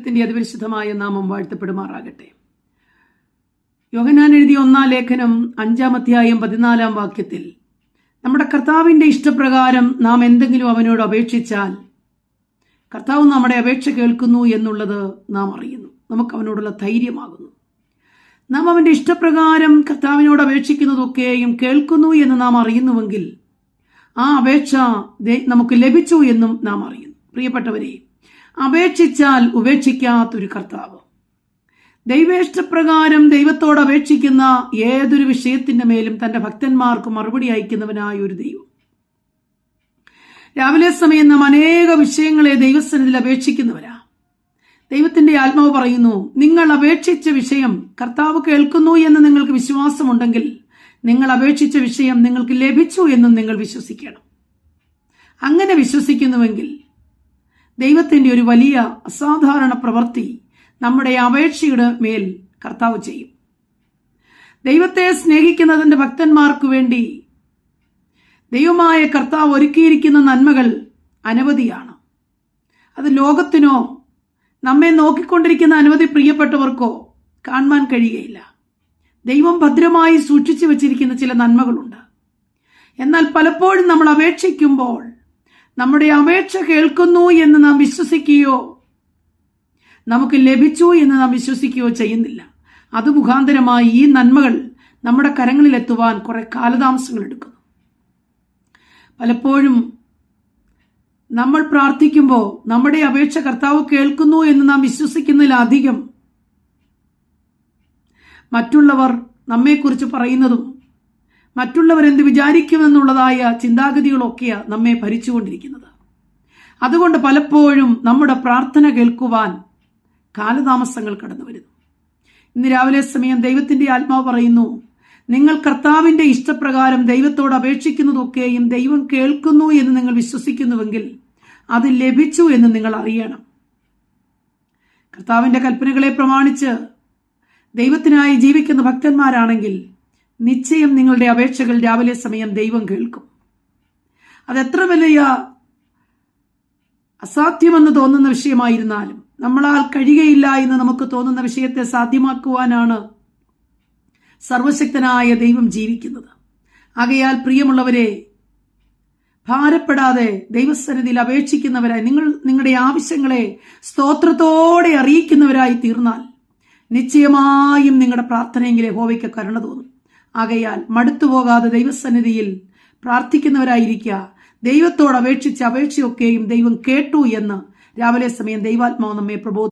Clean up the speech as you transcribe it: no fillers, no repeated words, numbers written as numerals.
ദൈവത്തിന്റെ അതിപരിശുദ്ധമായ നാമം വാഴ്ത്തപ്പെടുമാറാകട്ടെ. യോഹന്നാൻ എഴുതിയ 1-ാം ലേഖനം 5-ാം അധ്യായം 14-ാം വാക്യത്തിൽ നമ്മുടെ കർത്താവിന്റെ ഇഷ്ടപ്രകാരം നാം എന്തെങ്കിലും അവനോട് അപേക്ഷിച്ചാൽ കർത്താവ് നമ്മുടെ അപേക്ഷ കേൾക്കുന്നു എന്നുള്ളത് നാം അറിയുന്നു. നമുക്ക് അവനോടുള്ള ധൈര്യമാകുന്നു. നാം അവന്റെ ഇഷ്ടപ്രകാരം കർത്താവിനോട് അപേക്ഷിക്കുന്നതൊക്കെയും കേൾക്കുന്നു എന്ന് നാം അറിയുന്നുവെങ്കിൽ ആ അപേക്ഷ നമുക്ക് ലഭിച്ചു എന്നും നാം അറിയുന്നു. പ്രിയപ്പെട്ടവരെ, അപേക്ഷിച്ചാൽ ഉപേക്ഷിക്കാത്തൊരു കർത്താവ്, ദൈവേഷ്ടപ്രകാരം ദൈവത്തോട് അപേക്ഷിക്കുന്ന ഏതൊരു വിഷയത്തിന്റെ മേലും തന്റെ ഭക്തന്മാർക്ക് മറുപടി അയക്കുന്നവനായ ഒരു ദൈവം. രാവിലെ സമയം നാം അനേക വിഷയങ്ങളെ ദൈവസന്നിധിയിൽ അപേക്ഷിക്കുന്നവരാ. ദൈവത്തിന്റെ ആത്മാവ് പറയുന്നു, നിങ്ങൾ അപേക്ഷിച്ച വിഷയം കർത്താവ് കേൾക്കുന്നു എന്ന് നിങ്ങൾക്ക് വിശ്വാസമുണ്ടെങ്കിൽ നിങ്ങൾ അപേക്ഷിച്ച വിഷയം നിങ്ങൾക്ക് ലഭിച്ചു എന്നും നിങ്ങൾ വിശ്വസിക്കണം. അങ്ങനെ വിശ്വസിക്കുന്നുവെങ്കിൽ ദൈവത്തിന്റെ ഒരു വലിയ അസാധാരണ പ്രവൃത്തി നമ്മുടെ അപേക്ഷയുടെ മേൽ കർത്താവ് ചെയ്യും. ദൈവത്തെ സ്നേഹിക്കുന്നതിന്റെ ഭക്തന്മാർക്ക് വേണ്ടി ദൈവമായ കർത്താവ് ഒരുക്കിയിരിക്കുന്ന നന്മകൾ അനവധിയാണ്. അത് ലോകത്തിനോ നമ്മെ നോക്കിക്കൊണ്ടിരിക്കുന്ന അനവധി പ്രിയപ്പെട്ടവർക്കോ കാണാൻ കഴിയുകയില്ല. ദൈവം ഭദ്രമായി സൂക്ഷിച്ചു വച്ചിരിക്കുന്ന ചില നന്മകളുണ്ട്. എന്നാൽ പലപ്പോഴും നമ്മൾ അപേക്ഷിക്കുമ്പോൾ നമ്മുടെ അപേക്ഷ കേൾക്കുന്നു എന്ന് നാം വിശ്വസിക്കുകയോ നമുക്ക് ലഭിച്ചു എന്ന് നാം വിശ്വസിക്കുകയോ ചെയ്യുന്നില്ല. അത് മുഖാന്തരമായി ഈ നന്മകൾ നമ്മുടെ കരങ്ങളിൽ എത്തുവാൻ കുറെ കാലതാമസങ്ങൾ എടുക്കുന്നു. പലപ്പോഴും നമ്മൾ പ്രാർത്ഥിക്കുമ്പോൾ നമ്മുടെ അപേക്ഷ കർത്താവ് കേൾക്കുന്നു എന്ന് നാം വിശ്വസിക്കുന്നതിലധികം മറ്റുള്ളവർ നമ്മെക്കുറിച്ച് പറയുന്നതും മറ്റുള്ളവരെന്ത് വിചാരിക്കുമെന്നുള്ളതായ ചിന്താഗതികളൊക്കെയാണ് നമ്മെ ഭരിച്ചുകൊണ്ടിരിക്കുന്നത്. അതുകൊണ്ട് പലപ്പോഴും നമ്മുടെ പ്രാർത്ഥന കേൾക്കുവാൻ കാലതാമസങ്ങൾ കടന്നു വരുന്നു. ഇന്ന് രാവിലെ സമയം ദൈവത്തിന്റെ ആത്മാവ് പറയുന്നു, നിങ്ങൾ കർത്താവിന്റെ ഇഷ്ടപ്രകാരം ദൈവത്തോട് അപേക്ഷിക്കുന്നതൊക്കെയും ദൈവം കേൾക്കുന്നു എന്ന് നിങ്ങൾ വിശ്വസിക്കുന്നുവെങ്കിൽ അത് ലഭിച്ചു എന്ന് നിങ്ങൾ അറിയണം. കർത്താവിന്റെ കൽപ്പനകളെ പ്രമാണിച്ച് ദൈവത്തിനായി ജീവിക്കുന്ന ഭക്തന്മാരാണെങ്കിൽ നിശ്ചയം നിങ്ങളുടെ അപേക്ഷകൾ രാവിലെ സമയം ദൈവം കേൾക്കും. അതെത്ര വലിയ അസാധ്യമെന്ന് തോന്നുന്ന വിഷയമായിരുന്നാലും, നമ്മളാൽ കഴിയുകയില്ല എന്ന് നമുക്ക് തോന്നുന്ന വിഷയത്തെ സാധ്യമാക്കുവാനാണ് സർവശക്തനായ ദൈവം ജീവിക്കുന്നത്. ആകയാൽ പ്രിയമുള്ളവരെ, ഭാരപ്പെടാതെ ദൈവസന്നിധിയിൽ അപേക്ഷിക്കുന്നവരായി നിങ്ങളുടെ ആവശ്യങ്ങളെ സ്തോത്രത്തോടെ അറിയിക്കുന്നവരായി തീർന്നാൽ നിശ്ചയമായും നിങ്ങളുടെ പ്രാർത്ഥനയെങ്കിൽ യഹോവയ്ക്ക് കരുണ തോന്നും. ആകയാൽ മടുത്തുപോകാതെ ദൈവസന്നിധിയിൽ പ്രാർത്ഥിക്കുന്നവരായിരിക്കുക. ദൈവത്തോട് അപേക്ഷിച്ച അപേക്ഷയൊക്കെയും ദൈവം കേട്ടു എന്ന് രാവിലെ സമയം ദൈവാത്മാവ് നമ്മെ പ്രബോധിപ്പിക്കുന്നു.